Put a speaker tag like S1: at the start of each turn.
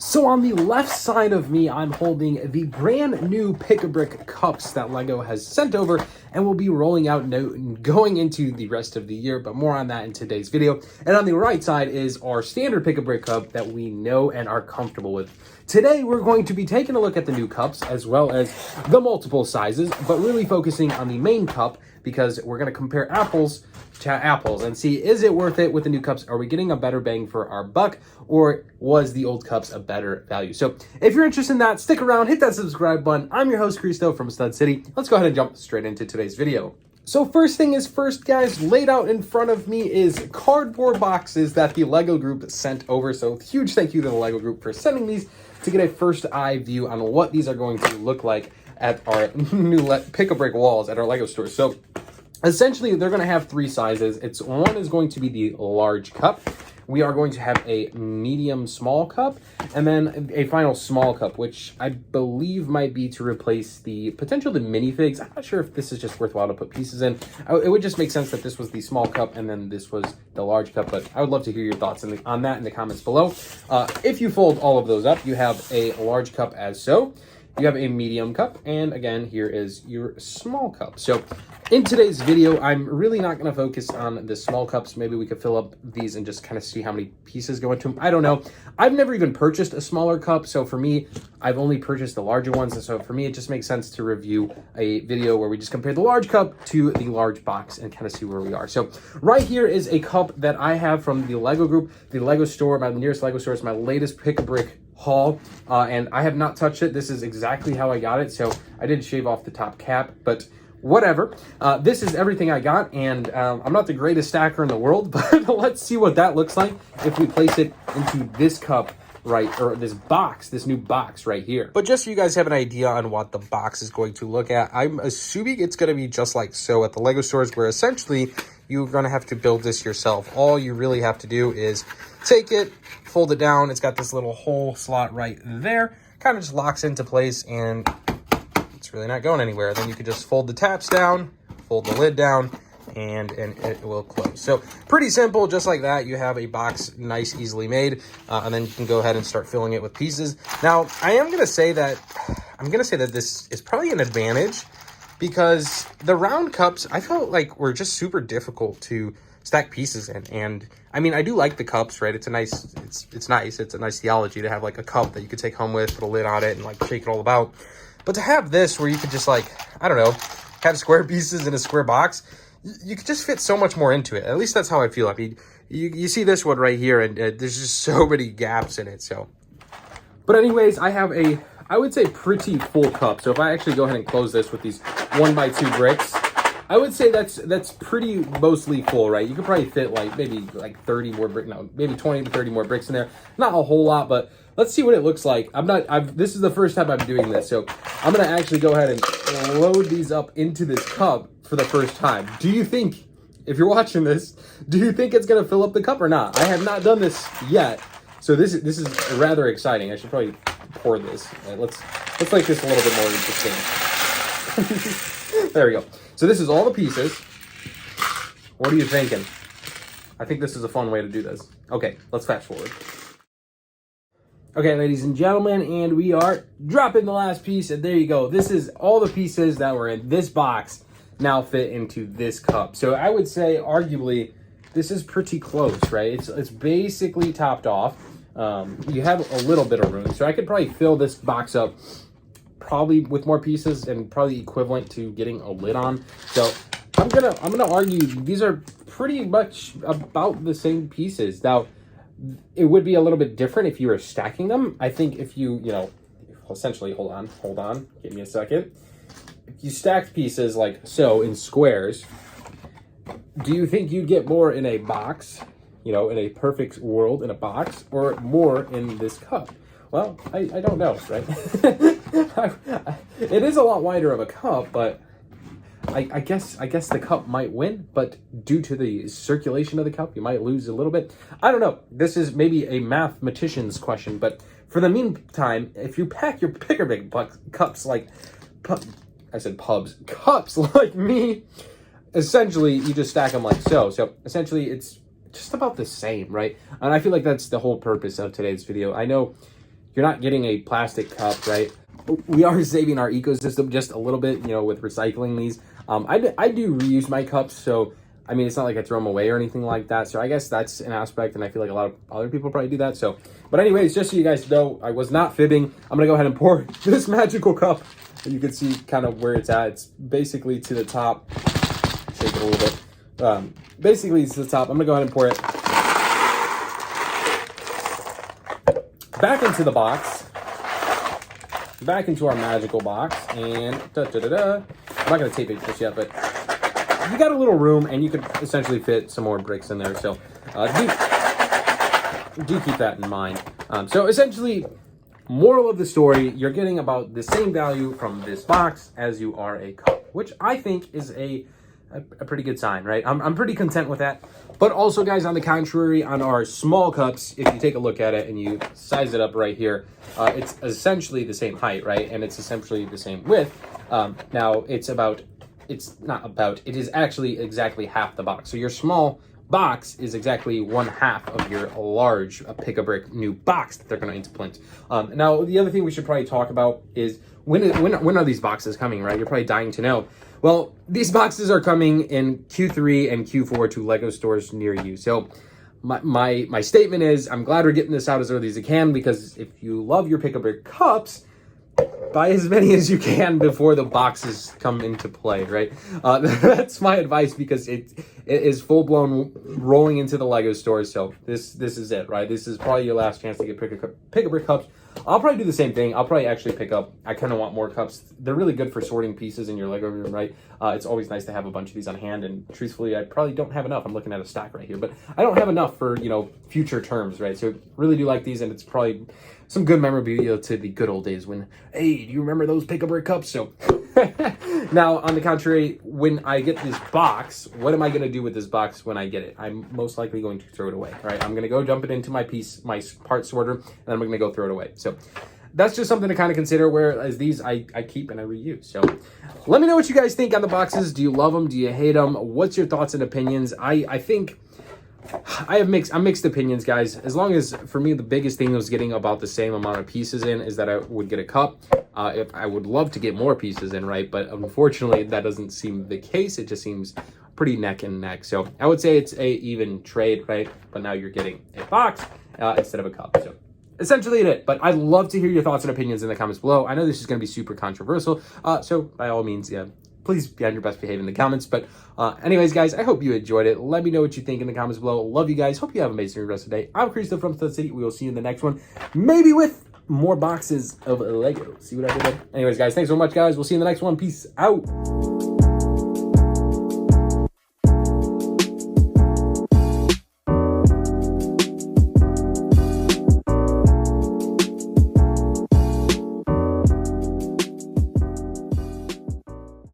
S1: So on the left side of me, I'm holding the brand new Pick-a-Brick cups that LEGO has sent over and will be rolling out going into the rest of the year, but more on that in today's video. And on the right side is our standard Pick-a-Brick cup that we know and are comfortable with. Today, we're going to be taking a look at the new cups as well as the multiple sizes, but really focusing on the main cup because we're going to compare apples to apples and see, is it worth it with the new cups? Are we getting a better bang for our buck, or was the old cups a better value? So if you're interested in that, stick around, hit that subscribe button. I'm your host, Cristo from Stud City. Let's go ahead and jump straight into today's video. So first thing is first, guys, laid out in front of me is cardboard boxes that the LEGO group sent over. So huge thank you to the LEGO group for sending these to get a first eye view on what these are going to look like at our new Pick-a-Brick walls at our LEGO store. So essentially, they're going to have three sizes. One is going to be the large cup. We are going to have a medium small cup, and then a final small cup, which I believe might be to replace the minifigs. I'm not sure if this is just worthwhile to put pieces in. It would just make sense that this was the small cup and then this was the large cup, but I would love to hear your thoughts on that in the comments below. If you fold all of those up, you have a large cup as so. You have a medium cup, and again, here is your small cup. So in today's video, I'm really not going to focus on the small cups. Maybe we could fill up these and just kind of see how many pieces go into them. I don't know. I've never even purchased a smaller cup, so for me, I've only purchased the larger ones. And so for me, it just makes sense to review a video where we just compare the large cup to the large box and kind of see where we are. So right here is a cup that I have from the LEGO group, the LEGO store, my nearest LEGO store. It's my latest Pick-a-Brick haul, and I have not touched it. This is exactly how I got it, so I did shave off the top cap, but whatever. This is everything I got, and I'm not the greatest stacker in the world, but let's see what that looks like if we place it into this cup this new box right here. But just so you guys have an idea on what the box is going to look at, I'm assuming it's going to be just like so at the LEGO stores, where essentially you're going to have to build this yourself. All you really have to do is take it, fold it down. It's got this little hole slot right there. Kind of just locks into place, and it's really not going anywhere. Then you can just fold the tabs down, fold the lid down, and it will close. So pretty simple, just like that. You have a box, nice, easily made, and then you can go ahead and start filling it with pieces. Now, I'm going to say that this is probably an advantage, because the round cups, I felt like were just super difficult to stack pieces in. And I mean, I do like the cups, right? It's nice. It's a nice theology to have like a cup that you could take home with, put a lid on it, and like shake it all about. But to have this where you could just like, I don't know, have square pieces in a square box, you could just fit so much more into it. At least that's how I feel. I mean, you see this one right here, and there's just so many gaps in it. So, but anyways, I have I would say pretty full cup. So if I actually go ahead and close this with these 1x2 bricks, I would say that's pretty mostly full, right? You could probably fit maybe 30 more bricks, no, maybe 20 to 30 more bricks in there. Not a whole lot, but let's see what it looks like. This is the first time I'm doing this, so I'm gonna actually go ahead and load these up into this cup for the first time. Do you think, if you're watching this, do you think it's gonna fill up the cup or not? I have not done this yet, so this is rather exciting. I should probably pour this. Let's make this a little bit more interesting. There we go. So this is all the pieces. What are you thinking? I think this is a fun way to do this. Okay, let's fast forward. Okay, ladies and gentlemen, and we are dropping the last piece, and there you go. This is all the pieces that were in this box now fit into this cup. So I would say, arguably, this is pretty close, right? It's basically topped off. You have a little bit of room, so I could probably fill this box up probably with more pieces and probably equivalent to getting a lid on. So I'm gonna argue these are pretty much about the same pieces. Now, it would be a little bit different if you were stacking them. I think if you essentially, hold on, give me a second. If you stacked pieces like so in squares, do you think you'd get more in a box, in a perfect world in a box, or more in this cup? Well, I don't know, right? It is a lot wider of a cup, but I guess the cup might win, but due to the circulation of the cup, you might lose a little bit. I don't know. This is maybe a mathematician's question, but for the meantime, if you pack your Pick-a-Brick cups cups like me, essentially you just stack them like so. So essentially it's just about the same, right? And I feel like that's the whole purpose of today's video. I know you're not getting a plastic cup, right? We are saving our ecosystem just a little bit, you know, with recycling these. I do reuse my cups, so I mean, it's not like I throw them away or anything like that. So I guess that's an aspect, and I feel like a lot of other people probably do that. So, but anyways, just so you guys know, I was not fibbing. I'm gonna go ahead and pour this magical cup. You can see kind of where it's at. It's basically to the top. Shake it a little bit. Basically, it's to the top. I'm gonna go ahead and pour it back into the box. Back into our magical box, and I'm not gonna tape it just yet, but you got a little room, and you could essentially fit some more bricks in there. So do keep that in mind. So essentially, moral of the story: you're getting about the same value from this box as you are a cup, which I think is a pretty good sign, right? I'm pretty content with that. But also, guys, on the contrary, on our small cups, if you take a look at it and you size it up right here, it's essentially the same height, right? And it's essentially the same width. Now, it is actually exactly half the box. So your small box is exactly 1/2 of your large Pick-a-Brick new box that they're going to implement. Now, the other thing we should probably talk about is when are these boxes coming, right? You're probably dying to know. Well, these boxes are coming in Q3 and Q4 to LEGO stores near you. So my statement is, I'm glad we're getting this out as early as it can, because if you love your Pick-a-Brick cups, buy as many as you can before the boxes come into play, right? That's my advice, because it is full-blown rolling into the LEGO stores. So this is it, right? This is probably your last chance to get Pick-a-Brick cups. I'll probably do the same thing. I'll probably actually pick up, I kind of want more cups. They're really good for sorting pieces in your LEGO room, right? It's always nice to have a bunch of these on hand, and truthfully, I probably don't have enough. I'm looking at a stack right here, but I don't have enough for, you know, future terms, right? So really do like these, and it's probably some good memorabilia to the good old days when, hey, do you remember those Pick-a-Brick cups? So now, on the contrary, when I get this box, what am I going to do with this box when I get it? I'm most likely going to throw it away, right? I'm going to go dump it into my part sorter, and then I'm going to go throw it away. So that's just something to kind of consider, whereas these I keep and I reuse. So let me know what you guys think on the boxes. Do you love them? Do you hate them? What's your thoughts and opinions? I think I'm mixed opinions, guys. As long as, for me, the biggest thing was getting about the same amount of pieces in is that I would get a cup. If I would love to get more pieces in, right? But unfortunately, that doesn't seem the case. It just seems pretty neck and neck. So I would say it's a even trade, right? But now you're getting a box instead of a cup. So essentially it. But I'd love to hear your thoughts and opinions in the comments below. I know this is going to be super controversial. So by all means, yeah, please be on your best behavior in the comments. But anyways, guys, I hope you enjoyed it. Let me know what you think in the comments below. Love you guys. Hope you have an amazing rest of the day. I'm Chris from Stud City. We will see you in the next one. Maybe with more boxes of LEGO. See what I did there? Anyways, guys, thanks so much, guys. We'll see you in the next one. Peace out.